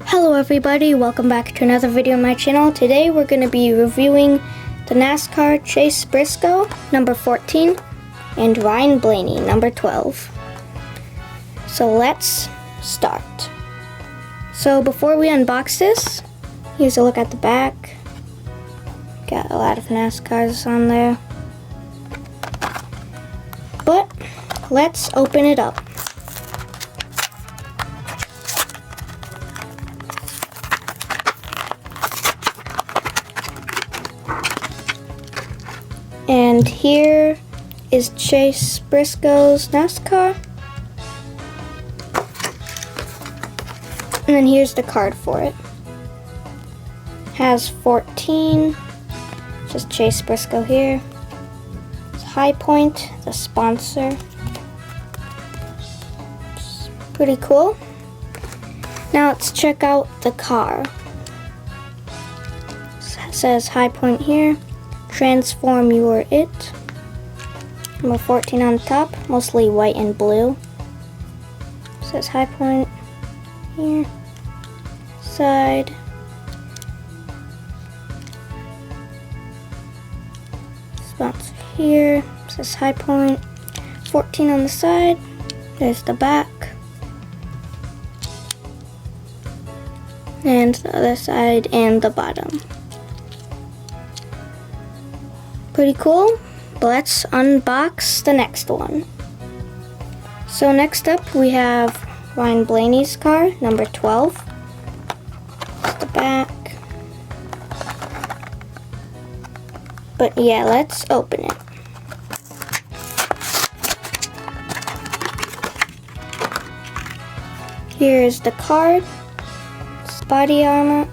Hello everybody, welcome back to another video on my channel. Today we're going to be reviewing the NASCAR Chase Briscoe, number 14, and Ryan Blaney, number 12. So let's start. So before we unbox this, here's a look at the back. Got a lot of NASCARs on there. But let's open it up. And here is Chase Briscoe's NASCAR. And then here's the card for it. Has 14, just Chase Briscoe here. It's High Point, the sponsor. It's pretty cool. Now let's check out the car. It says High Point here. Transform Your It. Number 14 on top, mostly white and blue. It says High Point here. Side. Sponsor here. It says High Point. 14 on the side. There's the back. And the other side and the bottom. Pretty cool, but let's unbox the next one. So next up we have Ryan Blaney's car, number 12. That's the back. But yeah, let's open it. Here's the card. It's body armor,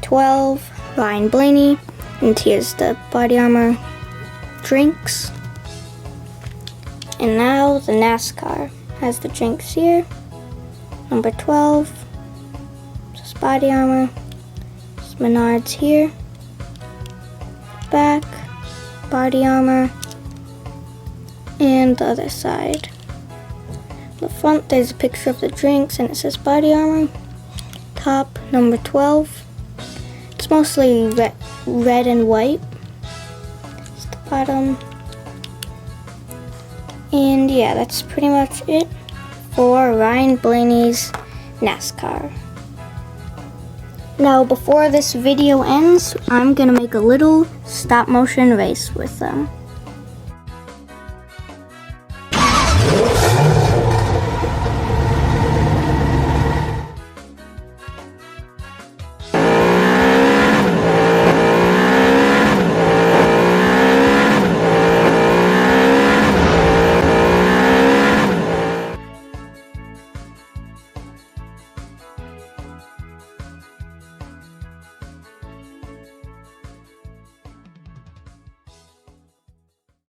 12, Ryan Blaney. And here's the body armor drinks. And now the NASCAR has the drinks here. Number 12. Just body armor. Just Menards here. Back. Body armor. And the other side. The front, there's a picture of the drinks and it says body armor. Top, number 12. It's mostly red and white. It's the bottom. And yeah, that's pretty much it for Ryan Blaney's NASCAR. Now before this video ends, I'm gonna make a little stop motion race with them.